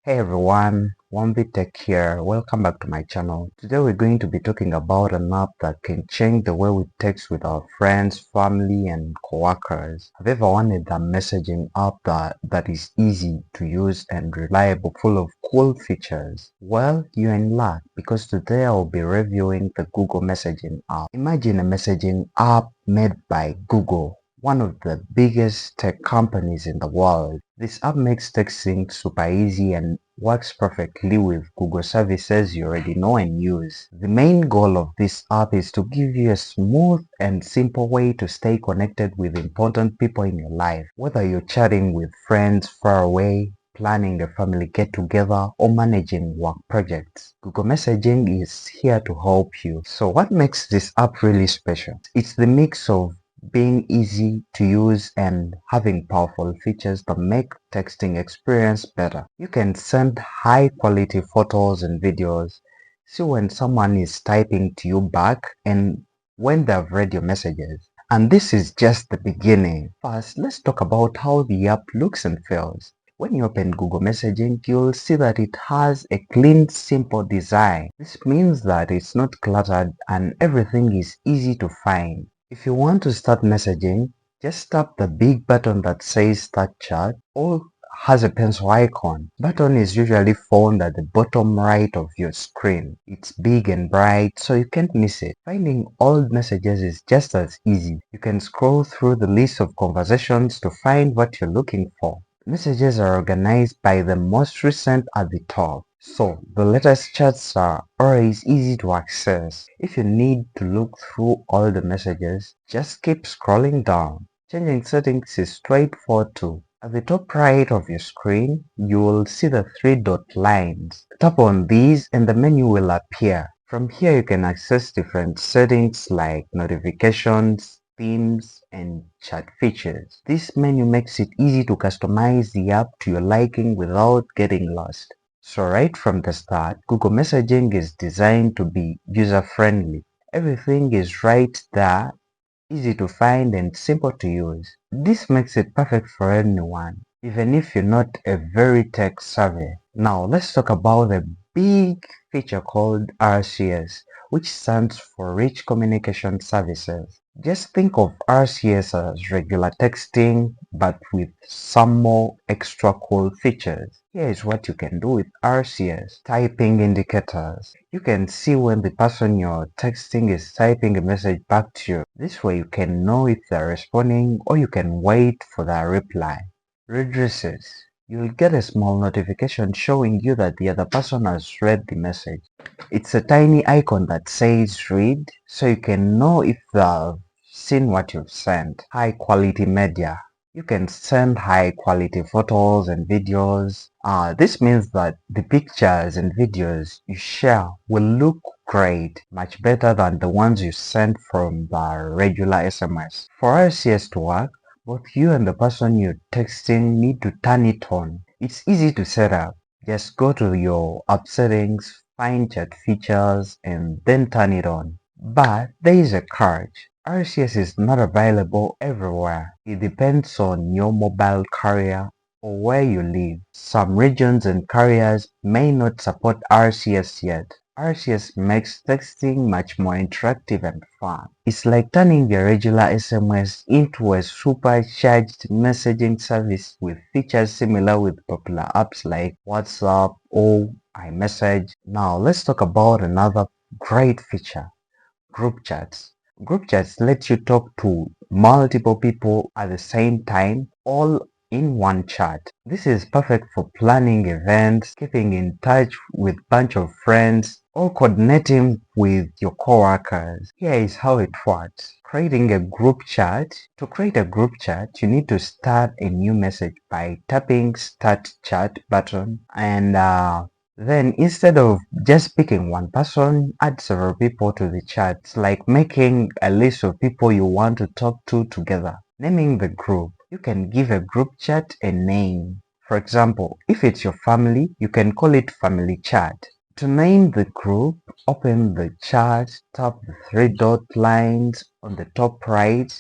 Hey everyone, Wamv Tech here. Welcome back to my channel. Today we're going to be talking about an app that can change the way we text with our friends, family, and coworkers. Have you ever wanted a messaging app that is easy to use and reliable, full of cool features? Well, you're in luck because today I'll be reviewing the Google Messaging app. Imagine a messaging app made by Google, one of the biggest tech companies in the world. This app makes texting super easy and works perfectly with Google services you already know and use. The main goal of this app is to give you a smooth and simple way to stay connected with important people in your life. Whether you're chatting with friends far away, planning a family get-together, or managing work projects, Google Messaging is here to help you. So what makes this app really special? It's the mix of being easy to use and having powerful features that make texting experience better. You can send high quality photos and videos, see when someone is typing to you back and when they've read your messages. And this is just the beginning. First, let's talk about how the app looks and feels. When you open Google Messaging, you'll see that it has a clean, simple design. This means that it's not cluttered and everything is easy to find. If you want to start messaging, just tap the big button that says Start Chat or has a pencil icon. Button is usually found at the bottom right of your screen. It's big and bright so you can't miss it. Finding old messages is just as easy. You can scroll through the list of conversations to find what you're looking for. Messages are organized by the most recent at the top. So, the latest chats are always easy to access. If you need to look through all the messages, just keep scrolling down. Changing settings is straightforward too. At the top right of your screen, you will see the three dot lines. Tap on these and the menu will appear. From here you can access different settings like notifications, themes, and chat features. This menu makes it easy to customize the app to your liking without getting lost. So right from the start, Google Messaging is designed to be user-friendly. Everything is right there, easy to find and simple to use. This makes it perfect for anyone, even if you're not a very tech savvy. Now let's talk about the big feature called RCS, which stands for Rich Communication Services. Just think of RCS as regular texting, but with some more extra cool features. Here is what you can do with RCS. Typing indicators. You can see when the person you're texting is typing a message back to you. This way you can know if they're responding or you can wait for their reply. Redresses. You'll get a small notification showing you that the other person has read the message. It's a tiny icon that says read, so you can know if they've seen what you've sent. High quality media. You can send high quality photos and videos. This means that the pictures and videos you share will look great, much better than the ones you send from the regular SMS. For RCS to work, both you and the person you're texting need to turn it on. It's easy to set up. Just go to your app settings, find chat features, and then turn it on. But there is a catch. RCS is not available everywhere. It depends on your mobile carrier or where you live. Some regions and carriers may not support RCS yet. RCS makes texting much more interactive and fun. It's like turning your regular SMS into a supercharged messaging service with features similar with popular apps like WhatsApp or iMessage. Now let's talk about another great feature, group chats. Group chats let you talk to multiple people at the same time, all in one chat. This is perfect for planning events, keeping in touch with bunch of friends, or coordinating with your coworkers. Here is how it works. Creating a group chat. To create a group chat, you need to start a new message by tapping Start Chat button and then instead of just picking one person, add several people to the chat. It's like making a list of people you want to talk to together. Naming the group. You can give a group chat a name. For example, if it's your family, you can call it Family Chat. To name the group, open the chat, tap the three dot lines on the top right,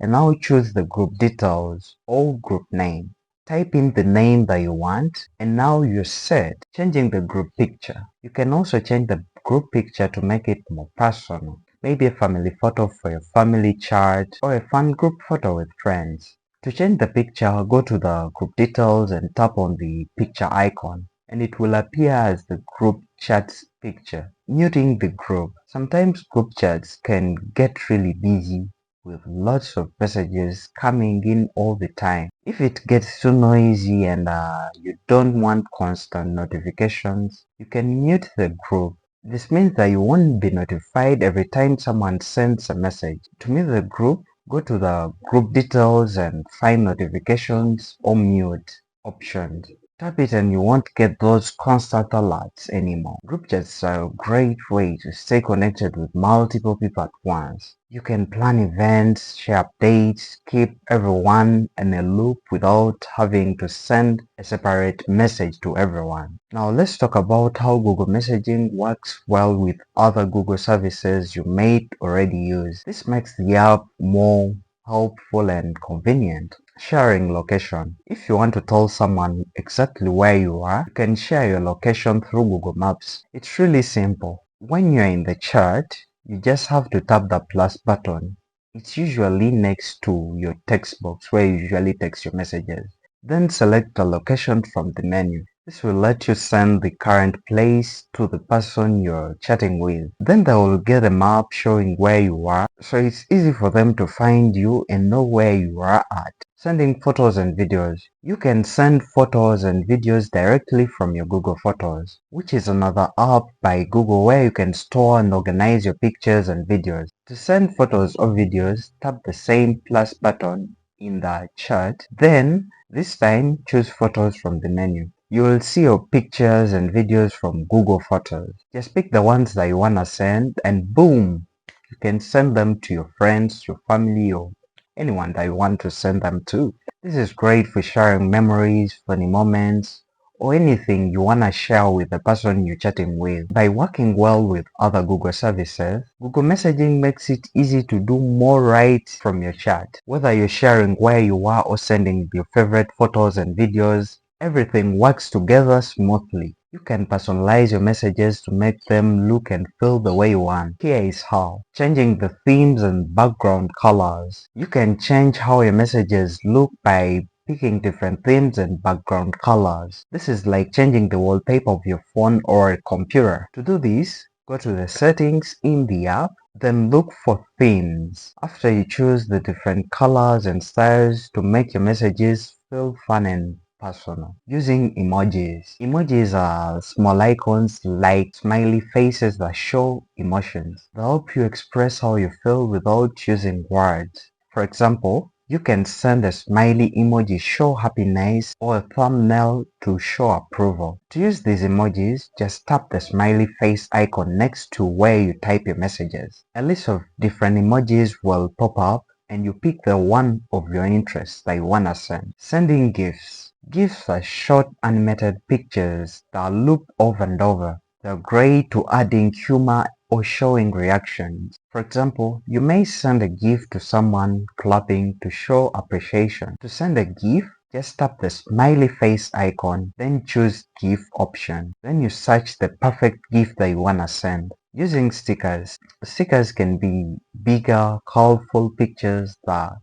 and now choose the group details or group name. Type in the name that you want, and now you're set. Changing the group picture. You can also change the group picture to make it more personal. Maybe a family photo for your family chart, or a fun group photo with friends. To change the picture, go to the group details and tap on the picture icon, and it will appear as the group chat's picture. Muting the group. Sometimes group chats can get really busy with lots of messages coming in all the time. If it gets too noisy and you don't want constant notifications, you can mute the group. This means that you won't be notified every time someone sends a message. To mute the group, go to the group details and find notifications or mute options. Tap it and you won't get those constant alerts anymore. Group chats are a great way to stay connected with multiple people at once. You can plan events, share updates, keep everyone in a loop without having to send a separate message to everyone. Now let's talk about how Google Messaging works well with other Google services you may already use. This makes the app more helpful and convenient. Sharing location. If you want to tell someone exactly where you are, you can share your location through Google Maps. It's really simple. When you're in the chat, you just have to tap the plus button. It's usually next to your text box where you usually text your messages. Then select the location from the menu. This will let you send the current place to the person you're chatting with. Then they will get a map showing where you are, so it's easy for them to find you and know where you are at. Sending photos and videos. You can send photos and videos directly from your Google Photos, which is another app by Google where you can store and organize your pictures and videos. To send photos or videos, tap the same plus button in the chat. Then, this time, choose photos from the menu. You will see your pictures and videos from Google Photos. Just pick the ones that you want to send and boom! You can send them to your friends, your family, or anyone that you want to send them to. This is great for sharing memories, funny moments, or anything you want to share with the person you're chatting with. By working well with other Google services, Google Messaging makes it easy to do more right from your chat. Whether you're sharing where you are or sending your favorite photos and videos, everything works together smoothly. You can personalize your messages to make them look and feel the way you want. Here is how. Changing the themes and background colors. You can change how your messages look by picking different themes and background colors. This is like changing the wallpaper of your phone or a computer. To do this, go to the settings in the app, then look for themes. After you choose the different colors and styles to make your messages feel fun and personal. Using emojis. Emojis are small icons like smiley faces that show emotions. They help you express how you feel without using words. For example, you can send a smiley emoji show happiness or a thumbnail to show approval. To use these emojis, just tap the smiley face icon next to where you type your messages. A list of different emojis will pop up and you pick the one of your interest that you want to send. Sending GIFs. GIFs are short animated pictures that loop over and over. They're great to adding humor or showing reactions. For example, you may send a GIF to someone clapping to show appreciation. To send a GIF, just tap the smiley face icon, then choose GIF option. Then you search the perfect GIF that you wanna send. Using stickers. Stickers can be bigger, colorful pictures that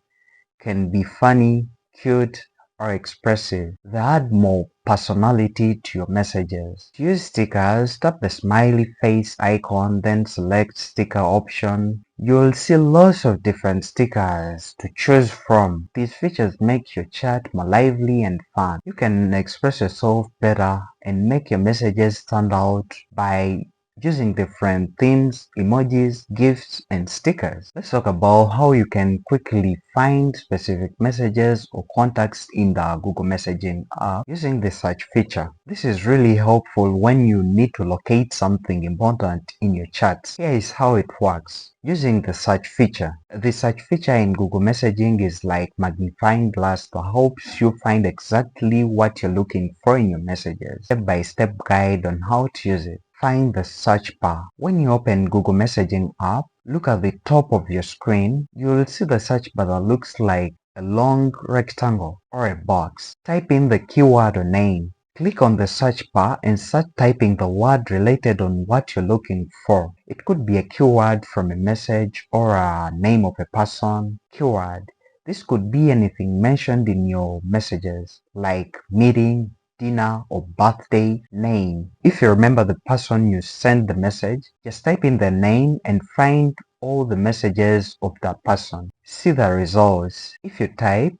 can be funny, cute, or expressive. They add more personality to your messages. To use stickers, tap the smiley face icon, then select sticker option. You'll see lots of different stickers to choose from. These features make your chat more lively and fun. You can express yourself better and make your messages stand out by using different themes, emojis, GIFs, and stickers. Let's talk about how you can quickly find specific messages or contacts in the Google Messaging app using the search feature. This is really helpful when you need to locate something important in your chats. Here is how it works. Using the search feature. The search feature in Google Messaging is like magnifying glass that helps you find exactly what you're looking for in your messages. Step-by-step guide on how to use it. Find the search bar. When you open Google Messaging app, look at the top of your screen. You will see the search bar that looks like a long rectangle, or a box. Type in the keyword or name. Click on the search bar and start typing the word related on what you're looking for. It could be a keyword from a message or a name of a person. Keyword. This could be anything mentioned in your messages, like meeting, dinner, or birthday. Name. If you remember the person you sent the message, just type in their name and find all the messages of that person. See the results. If you type,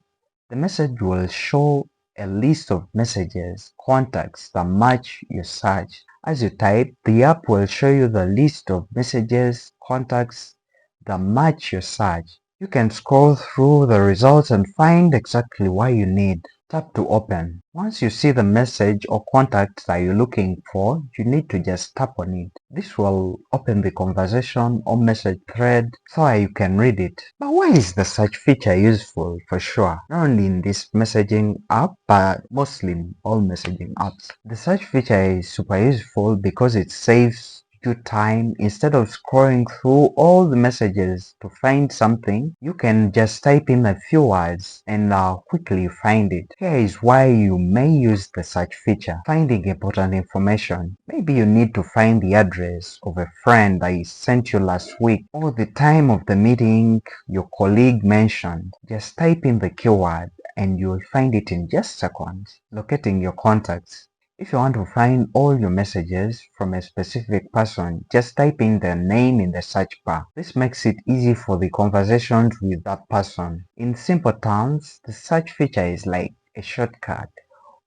the message will show a list of messages, contacts that match your search. As you type, the app will show you the list of messages, contacts that match your search. You can scroll through the results and find exactly what you need. Tap to open. Once you see the message or contact that you're looking for, you need to just tap on it. This will open the conversation or message thread so that you can read it. But why is the search feature useful? For sure, not only in this messaging app, but mostly in all messaging apps. The search feature is super useful because it saves you time. Instead of scrolling through all the messages to find something, you can just type in a few words and quickly find it. Here is why you may use the search feature. Finding important information. Maybe you need to find the address of a friend that sent you last week, or the time of the meeting your colleague mentioned. Just type in the keyword and you'll find it in just seconds. Locating your contacts. If you want to find all your messages from a specific person, just type in their name in the search bar. This makes it easy for the conversations with that person. In simple terms, the search feature is like a shortcut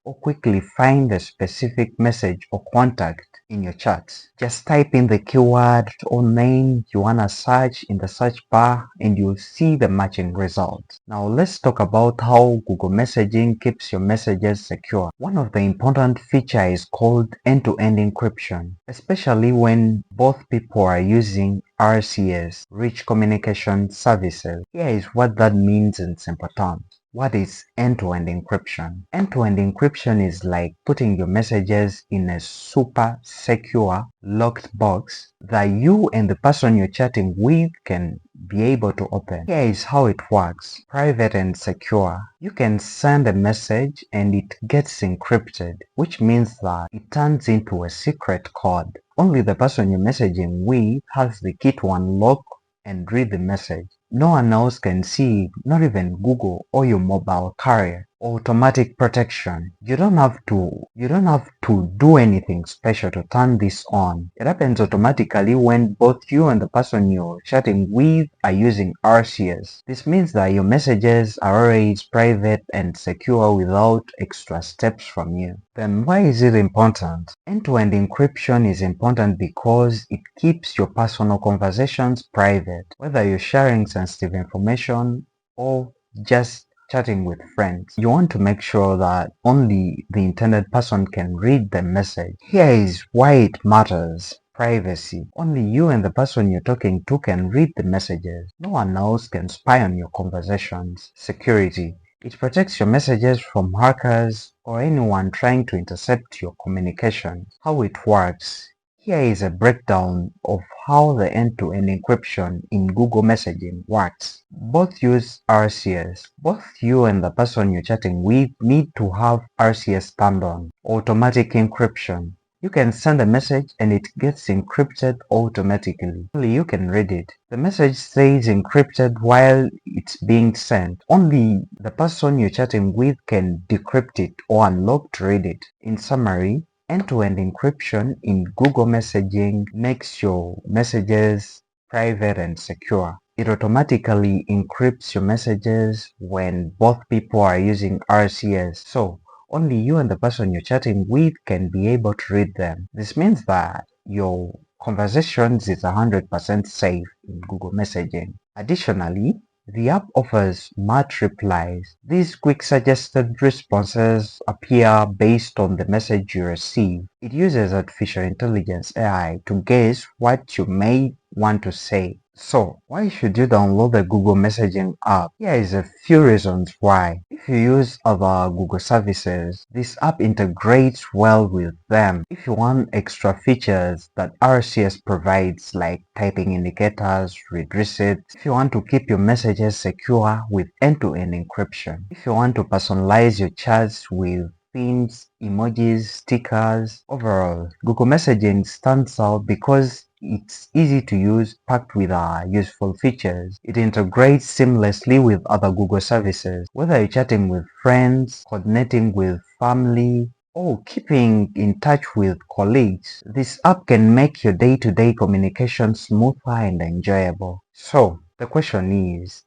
or quickly find a specific message or contact in your chats. Just type in the keyword or name you wanna search in the search bar and you'll see the matching results. Now let's talk about how Google Messaging keeps your messages secure. One of the important features is called end-to-end encryption, especially when both people are using RCS, Rich Communication Services. Here is what that means in simple terms. What is end-to-end encryption? End-to-end encryption is like putting your messages in a super secure locked box that you and the person you're chatting with can be able to open. Here is how it works. Private and secure. You can send a message and it gets encrypted, which means that it turns into a secret code. Only the person you're messaging with has the key to unlock and read the message. No one else can see, not even Google or your mobile carrier. Automatic protection. You don't have to do anything special to turn this on. It happens automatically when both you and the person you're chatting with are using RCS. This means that your messages are always private and secure without extra steps from you. Then why is it important? End-to-end encryption is important because it keeps your personal conversations private, whether you're sharing sensitive information or just chatting with friends. You want to make sure that only the intended person can read the message. Here is why it matters. Privacy. Only you and the person you're talking to can read the messages. No one else can spy on your conversations. Security. It protects your messages from hackers or anyone trying to intercept your communication. How it works. Here is a breakdown of how the end-to-end encryption in Google Messaging works. Both use RCS. Both you and the person you're chatting with need to have RCS turned on. Automatic encryption. You can send a message and it gets encrypted automatically. Only you can read it. The message stays encrypted while it's being sent. Only the person you're chatting with can decrypt it or unlock to read it. In summary, end-to-end encryption in Google Messaging makes your messages private and secure. It automatically encrypts your messages when both people are using RCS. So, only you and the person you're chatting with can be able to read them. This means that your conversations is 100% safe in Google Messaging. Additionally, the app offers smart replies. These quick suggested responses appear based on the message you receive. It uses artificial intelligence AI to guess what you may want to say. So, why should you download the Google Messaging app? Here is a few reasons why. If you use other Google services, this app integrates well with them. If you want extra features that RCS provides, like typing indicators, read receipts, if you want to keep your messages secure with end-to-end encryption, if you want to personalize your chats with themes, emojis, stickers. Overall, Google Messaging stands out because it's easy to use, packed with useful features. It integrates seamlessly with other Google services. Whether you're chatting with friends, coordinating with family, or keeping in touch with colleagues, this app can make your day-to-day communication smoother and enjoyable. So, the question is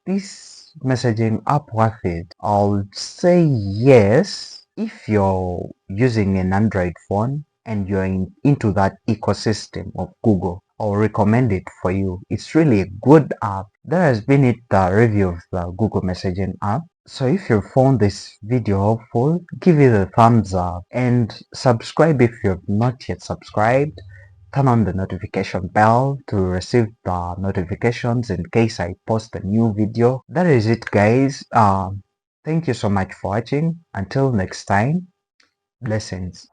this messaging app worth it? I'll say yes if you're using an Android phone and you're into that ecosystem of Google. I'll recommend it for you. It's really a good app. There has been a review of the Google Messaging app. So if you found this video helpful, give it a thumbs up and subscribe if you've not yet subscribed. Turn on the notification bell to receive the notifications in case I post a new video. That is it, guys. Thank you so much for watching. Until next time, blessings.